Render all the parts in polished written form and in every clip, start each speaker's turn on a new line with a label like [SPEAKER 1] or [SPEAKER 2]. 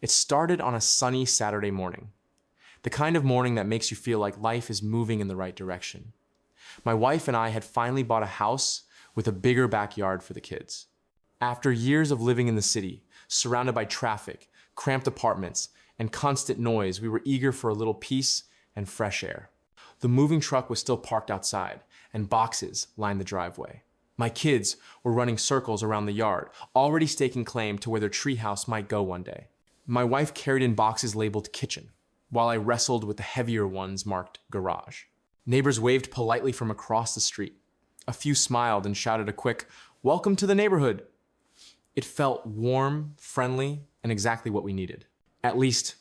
[SPEAKER 1] It started on a sunny Saturday morning, the kind of morning that makes you feel like life is moving in the right direction. My wife and I had finally bought a house with a bigger backyard for the kids. After years of living in the city, surrounded by traffic, cramped apartments, and constant noise, we were eager for a little peace and fresh air. The moving truck was still parked outside, and boxes lined the driveway. My kids were running circles around the yard, already staking claim to where their treehouse might go one day. My wife carried in boxes labeled kitchen, while I wrestled with the heavier ones marked garage. Neighbors waved politely from across the street. A few smiled and shouted a quick, "Welcome to the neighborhood." It felt warm, friendly, and exactly what we needed. At least,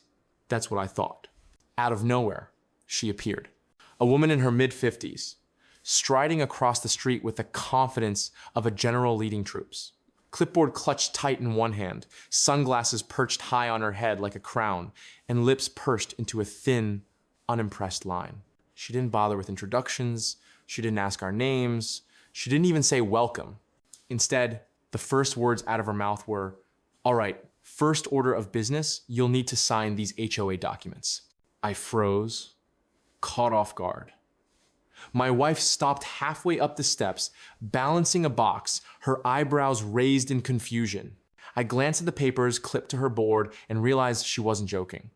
[SPEAKER 1] that's what I thought. Out of nowhere, she appeared. A woman in her mid-50s, striding across the street with the confidence of a general leading troops. Clipboard clutched tight in one hand, sunglasses perched high on her head like a crown, and lips pursed into a thin, unimpressed line. She didn't bother with introductions, she didn't ask our names, she didn't even say welcome. Instead, the first words out of her mouth were, "All right, first order of business, you'll need to sign these HOA documents." I froze, caught off guard. My wife stopped halfway up the steps, balancing a box, her eyebrows raised in confusion. I glanced at the papers clipped to her board and realized she wasn't joking.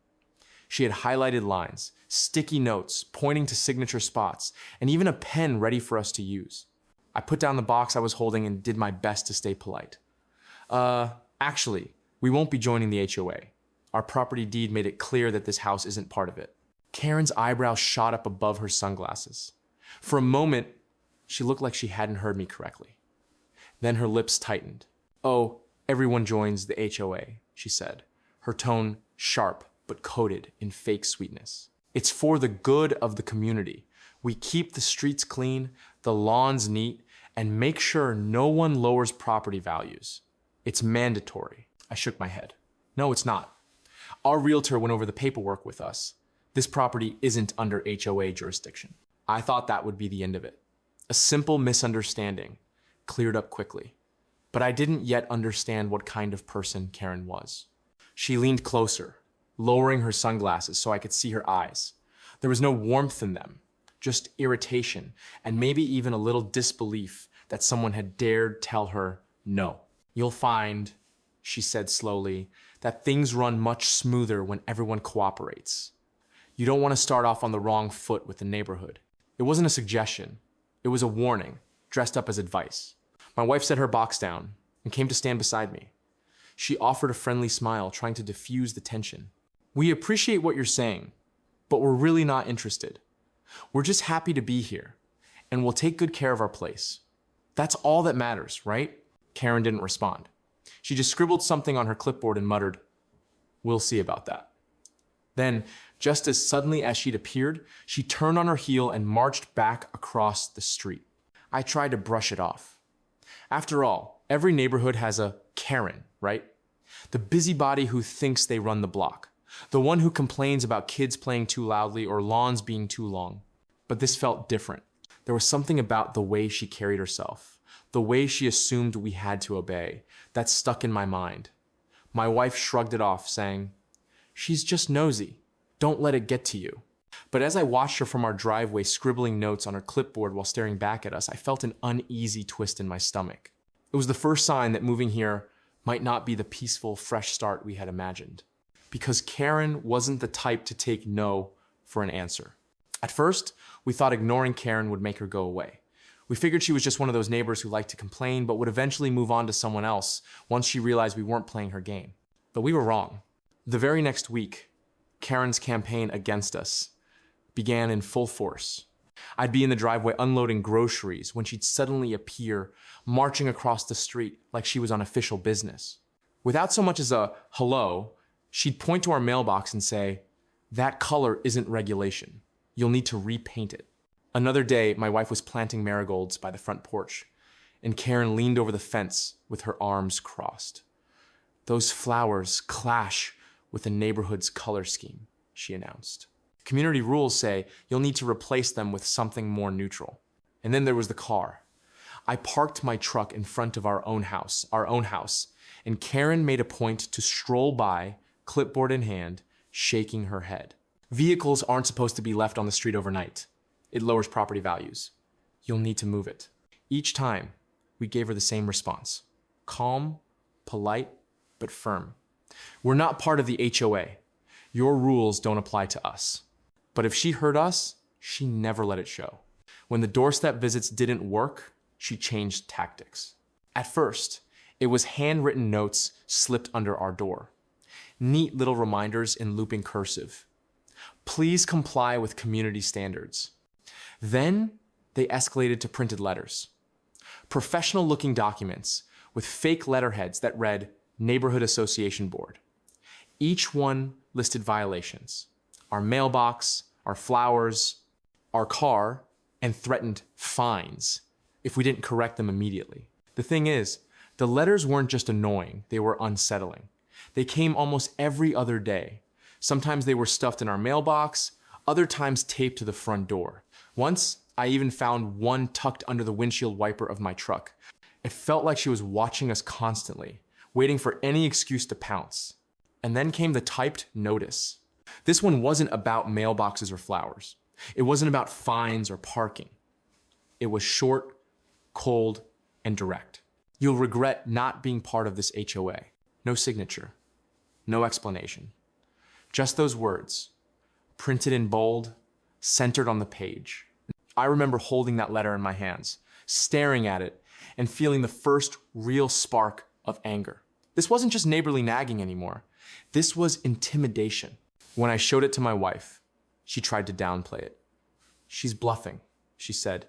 [SPEAKER 1] She had highlighted lines, sticky notes pointing to signature spots, and even a pen ready for us to use. I put down the box I was holding and did my best to stay polite. Actually, we won't be joining the HOA. Our property deed made it clear that this house isn't part of it. Karen's eyebrows shot up above her sunglasses. For a moment, she looked like she hadn't heard me correctly. Then her lips tightened. "Oh, everyone joins the HOA," she said, her tone sharp but coated in fake sweetness. "It's for the good of the community. We keep the streets clean, the lawns neat, and make sure no one lowers property values. It's mandatory." I shook my head. "No, it's not. Our realtor went over the paperwork with us. This property isn't under HOA jurisdiction." I thought that would be the end of it. A simple misunderstanding, cleared up quickly. But I didn't yet understand what kind of person Karen was. She leaned closer, lowering her sunglasses so I could see her eyes. There was no warmth in them, just irritation, and maybe even a little disbelief that someone had dared tell her no. "You'll find," she said slowly, "that things run much smoother when everyone cooperates. You don't want to start off on the wrong foot with the neighborhood." It wasn't a suggestion. It was a warning, dressed up as advice. My wife set her box down and came to stand beside me. She offered a friendly smile, trying to diffuse the tension. "We appreciate what you're saying, but we're really not interested. We're just happy to be here, and we'll take good care of our place. That's all that matters, right?" Karen didn't respond. She just scribbled something on her clipboard and muttered, "We'll see about that." Then, just as suddenly as she'd appeared, she turned on her heel and marched back across the street. I tried to brush it off. After all, every neighborhood has a Karen, right? The busybody who thinks they run the block. The one who complains about kids playing too loudly or lawns being too long. But this felt different. There was something about the way she carried herself, the way she assumed we had to obey, that stuck in my mind. My wife shrugged it off, saying, "She's just nosy. Don't let it get to you." But as I watched her from our driveway scribbling notes on her clipboard while staring back at us, I felt an uneasy twist in my stomach. It was the first sign that moving here might not be the peaceful, fresh start we had imagined. Because Karen wasn't the type to take no for an answer. At first, we thought ignoring Karen would make her go away. We figured she was just one of those neighbors who liked to complain but would eventually move on to someone else once she realized we weren't playing her game. But we were wrong. The very next week, Karen's campaign against us began in full force. I'd be in the driveway unloading groceries when she'd suddenly appear, marching across the street like she was on official business. Without so much as a hello, she'd point to our mailbox and say, "That color isn't regulation. You'll need to repaint it." Another day, my wife was planting marigolds by the front porch, and Karen leaned over the fence with her arms crossed. "Those flowers clash with the neighborhood's color scheme," she announced. "Community rules say you'll need to replace them with something more neutral." And then there was the car. I parked my truck in front of our own house, and Karen made a point to stroll by, clipboard in hand, shaking her head. Vehicles aren't supposed to be left on the street overnight. It lowers property values. You'll need to move it. Each time, we gave her the same response. Calm, polite, but firm. We're not part of the HOA. Your rules don't apply to us. But if she hurt us, she never let it show. When the doorstep visits didn't work, she changed tactics. At first, it was handwritten notes slipped under our door. Neat little reminders in looping cursive. Please comply with community standards. Then they escalated to printed letters. Professional-looking documents with fake letterheads that read Neighborhood Association Board. Each one listed violations. Our mailbox, our flowers, our car, and threatened fines if we didn't correct them immediately. The thing is, the letters weren't just annoying, they were unsettling. They came almost every other day. Sometimes they were stuffed in our mailbox, other times taped to the front door. Once, I even found one tucked under the windshield wiper of my truck. It felt like she was watching us constantly, waiting for any excuse to pounce. And then came the typed notice. This one wasn't about mailboxes or flowers. It wasn't about fines or parking. It was short, cold, and direct. You'll regret not being part of this HOA. No signature, no explanation. Just those words, printed in bold, centered on the page. I remember holding that letter in my hands, staring at it, and feeling the first real spark of anger. This wasn't just neighborly nagging anymore. This was intimidation. When I showed it to my wife, she tried to downplay it. She's bluffing, she said.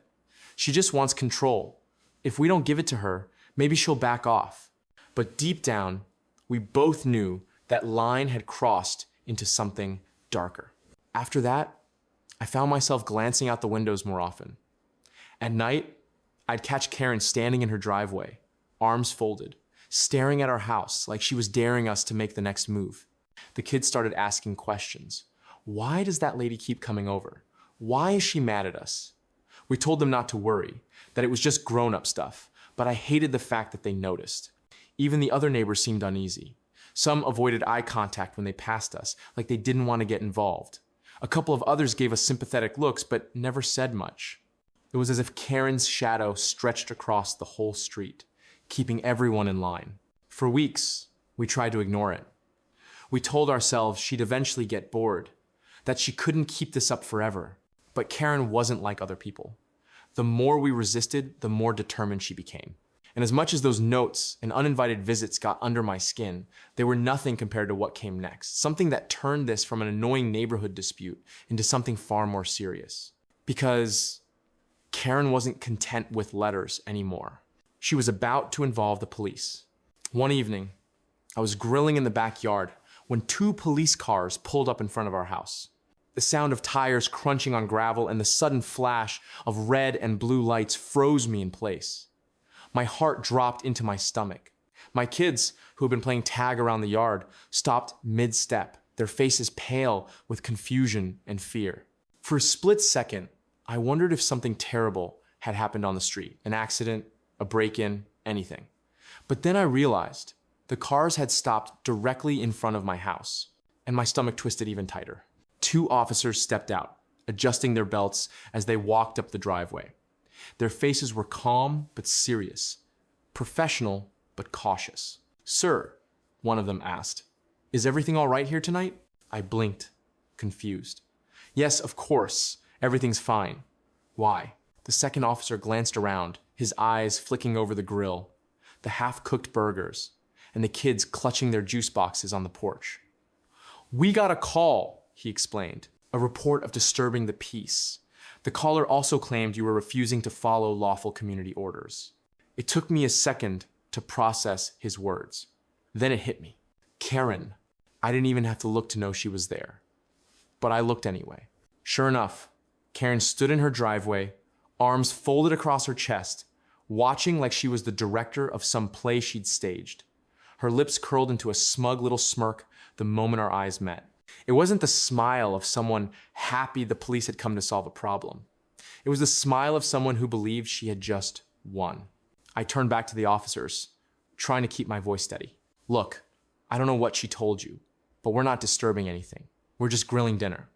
[SPEAKER 1] She just wants control. If we don't give it to her, maybe she'll back off. But deep down, we both knew that line had crossed into something darker. After that, I found myself glancing out the windows more often. At night, I'd catch Karen standing in her driveway, arms folded, staring at our house like she was daring us to make the next move. The kids started asking questions. Why does that lady keep coming over? Why is she mad at us? We told them not to worry, that it was just grown-up stuff, but I hated the fact that they noticed. Even the other neighbors seemed uneasy. Some avoided eye contact when they passed us, like they didn't want to get involved. A couple of others gave us sympathetic looks, but never said much. It was as if Karen's shadow stretched across the whole street, keeping everyone in line. For weeks, we tried to ignore it. We told ourselves she'd eventually get bored, that she couldn't keep this up forever. But Karen wasn't like other people. The more we resisted, the more determined she became. And as much as those notes and uninvited visits got under my skin, they were nothing compared to what came next. Something that turned this from an annoying neighborhood dispute into something far more serious. Because Karen wasn't content with letters anymore. She was about to involve the police. One evening, I was grilling in the backyard when 2 police cars pulled up in front of our house. The sound of tires crunching on gravel and the sudden flash of red and blue lights froze me in place. My heart dropped into my stomach. My kids, who had been playing tag around the yard, stopped mid-step, their faces pale with confusion and fear. For a split second, I wondered if something terrible had happened on the street, an accident, a break-in, anything. But then I realized the cars had stopped directly in front of my house, and my stomach twisted even tighter. 2 officers stepped out, adjusting their belts as they walked up the driveway. Their faces were calm but serious, professional but cautious. "Sir," one of them asked, "is everything all right here tonight?" I blinked, confused. "Yes, of course, everything's fine." "Why?" The second officer glanced around, his eyes flicking over the grill, the half-cooked burgers, and the kids clutching their juice boxes on the porch. "We got a call," he explained, "a report of disturbing the peace. The caller also claimed you were refusing to follow lawful community orders." It took me a second to process his words. Then it hit me. Karen. I didn't even have to look to know she was there. But I looked anyway. Sure enough, Karen stood in her driveway, arms folded across her chest, watching like she was the director of some play she'd staged. Her lips curled into a smug little smirk the moment our eyes met. It wasn't the smile of someone happy the police had come to solve a problem. It was the smile of someone who believed she had just won. I turned back to the officers, trying to keep my voice steady. "Look, I don't know what she told you, but we're not disturbing anything. We're just grilling dinner.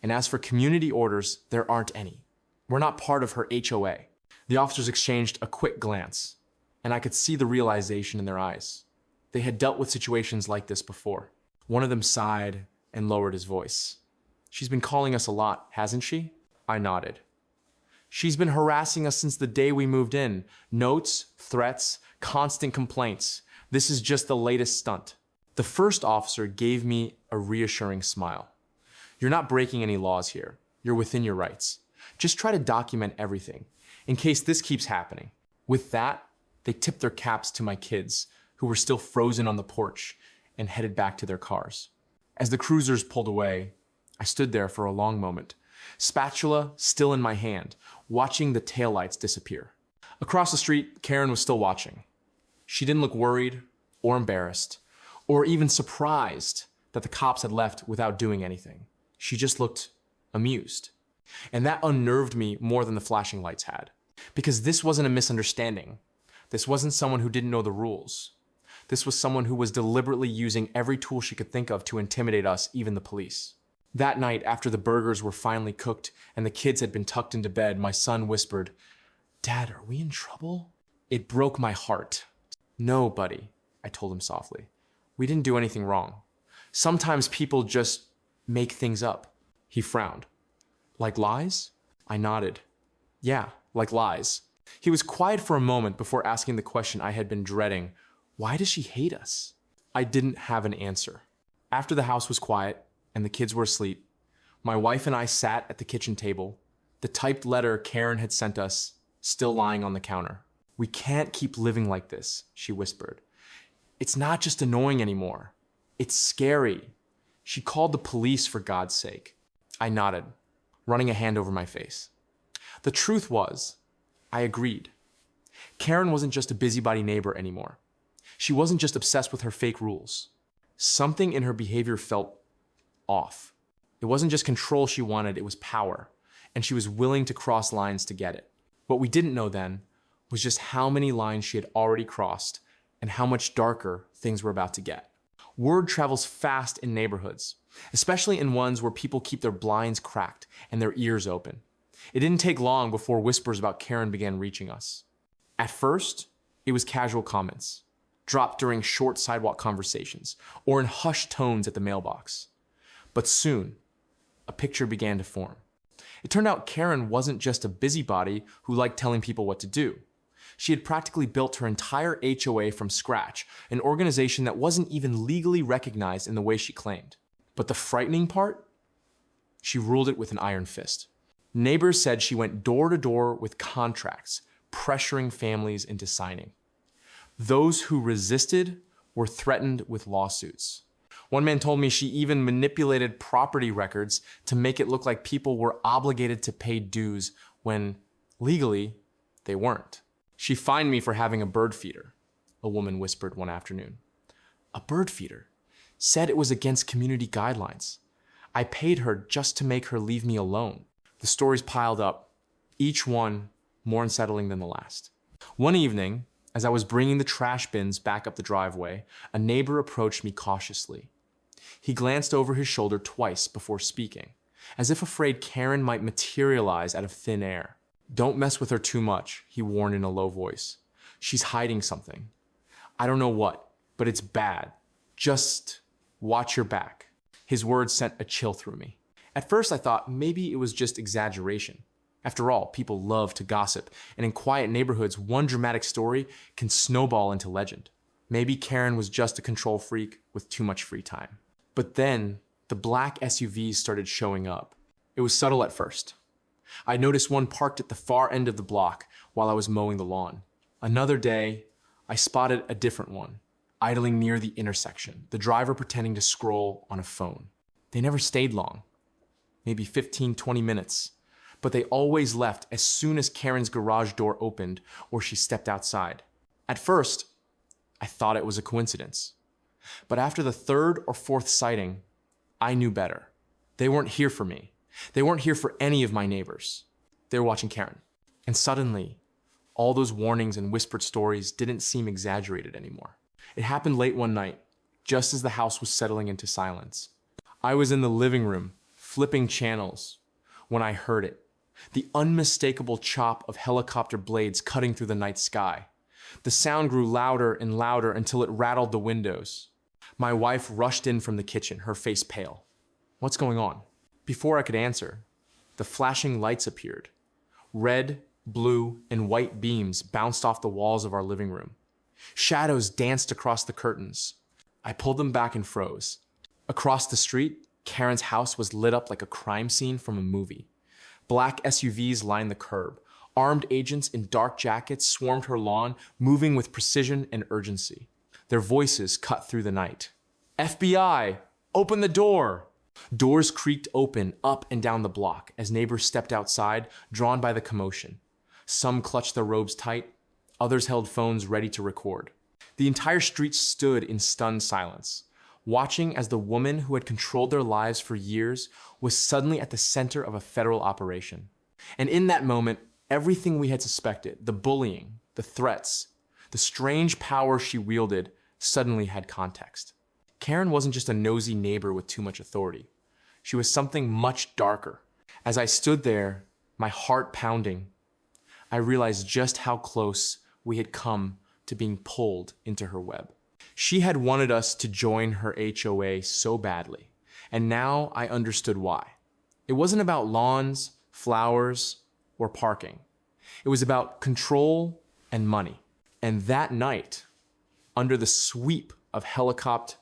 [SPEAKER 1] And as for community orders, there aren't any. We're not part of her HOA. The officers exchanged a quick glance, and I could see the realization in their eyes. They had dealt with situations like this before. One of them sighed and lowered his voice. She's been calling us a lot, hasn't she? I nodded. She's been harassing us since the day we moved in. Notes, threats, constant complaints. This is just the latest stunt. The first officer gave me a reassuring smile. You're not breaking any laws here. You're within your rights. Just try to document everything, in case this keeps happening. With that, they tipped their caps to my kids, who were still frozen on the porch, and headed back to their cars. As the cruisers pulled away, I stood there for a long moment, spatula still in my hand, watching the taillights disappear. Across the street, Karen was still watching. She didn't look worried or embarrassed, or even surprised that the cops had left without doing anything. She just looked amused. And that unnerved me more than the flashing lights had. Because this wasn't a misunderstanding. This wasn't someone who didn't know the rules. This was someone who was deliberately using every tool she could think of to intimidate us, even the police. That night, after the burgers were finally cooked and the kids had been tucked into bed, my son whispered, "Dad, are we in trouble?" It broke my heart. "No, buddy," I told him softly. "We didn't do anything wrong. Sometimes people just make things up." He frowned. "Like lies?" I nodded. "Yeah, like lies." He was quiet for a moment before asking the question I had been dreading. Why does she hate us? I didn't have an answer. After the house was quiet and the kids were asleep, my wife and I sat at the kitchen table, the typed letter Karen had sent us still lying on the counter. "We can't keep living like this," she whispered. "It's not just annoying anymore. It's scary. She called the police, for God's sake." I nodded, running a hand over my face. The truth was, I agreed. Karen wasn't just a busybody neighbor anymore. She wasn't just obsessed with her fake rules. Something in her behavior felt off. It wasn't just control she wanted, it was power, and she was willing to cross lines to get it. What we didn't know then was just how many lines she had already crossed and how much darker things were about to get. Word travels fast in neighborhoods, especially in ones where people keep their blinds cracked and their ears open. It didn't take long before whispers about Karen began reaching us. At first, it was casual comments, dropped during short sidewalk conversations or in hushed tones at the mailbox. But soon, a picture began to form. It turned out Karen wasn't just a busybody who liked telling people what to do. She had practically built her entire HOA from scratch, an organization that wasn't even legally recognized in the way she claimed. But the frightening part? She ruled it with an iron fist. Neighbors said she went door to door with contracts, pressuring families into signing. Those who resisted were threatened with lawsuits. One man told me she even manipulated property records to make it look like people were obligated to pay dues when, legally, they weren't. "She fined me for having a bird feeder," a woman whispered one afternoon. "A bird feeder? Said it was against community guidelines. I paid her just to make her leave me alone." The stories piled up, each one more unsettling than the last. One evening, as I was bringing the trash bins back up the driveway, a neighbor approached me cautiously. He glanced over his shoulder twice before speaking, as if afraid Karen might materialize out of thin air. "Don't mess with her too much," he warned in a low voice. "She's hiding something. I don't know what, but it's bad. Just watch your back." His words sent a chill through me. At first I thought maybe it was just exaggeration. After all, people love to gossip, and in quiet neighborhoods, one dramatic story can snowball into legend. Maybe Karen was just a control freak with too much free time. But then, the black SUVs started showing up. It was subtle at first. I noticed one parked at the far end of the block while I was mowing the lawn. Another day, I spotted a different one, idling near the intersection, the driver pretending to scroll on a phone. They never stayed long, maybe 15, 20 minutes. But they always left as soon as Karen's garage door opened or she stepped outside. At first, I thought it was a coincidence. But after the third or fourth sighting, I knew better. They weren't here for me. They weren't here for any of my neighbors. They were watching Karen. And suddenly, all those warnings and whispered stories didn't seem exaggerated anymore. It happened late one night, just as the house was settling into silence. I was in the living room, flipping channels, when I heard it. The unmistakable chop of helicopter blades cutting through the night sky. The sound grew louder and louder until it rattled the windows. My wife rushed in from the kitchen, her face pale. "What's going on?" Before I could answer, the flashing lights appeared. Red, blue, and white beams bounced off the walls of our living room. Shadows danced across the curtains. I pulled them back and froze. Across the street, Karen's house was lit up like a crime scene from a movie. Black SUVs lined the curb. Armed agents in dark jackets swarmed her lawn, moving with precision and urgency. Their voices cut through the night. "FBI, open the door!" Doors creaked open up and down the block as neighbors stepped outside, drawn by the commotion. Some clutched their robes tight, others held phones ready to record. The entire street stood in stunned silence, watching as the woman who had controlled their lives for years was suddenly at the center of a federal operation. And in that moment, everything we had suspected, the bullying, the threats, the strange power she wielded, suddenly had context. Karen wasn't just a nosy neighbor with too much authority. She was something much darker. As I stood there, my heart pounding, I realized just how close we had come to being pulled into her web. She had wanted us to join her HOA so badly, and now I understood why. It wasn't about lawns, flowers, or parking. It was about control and money. And that night, under the sweep of helicopter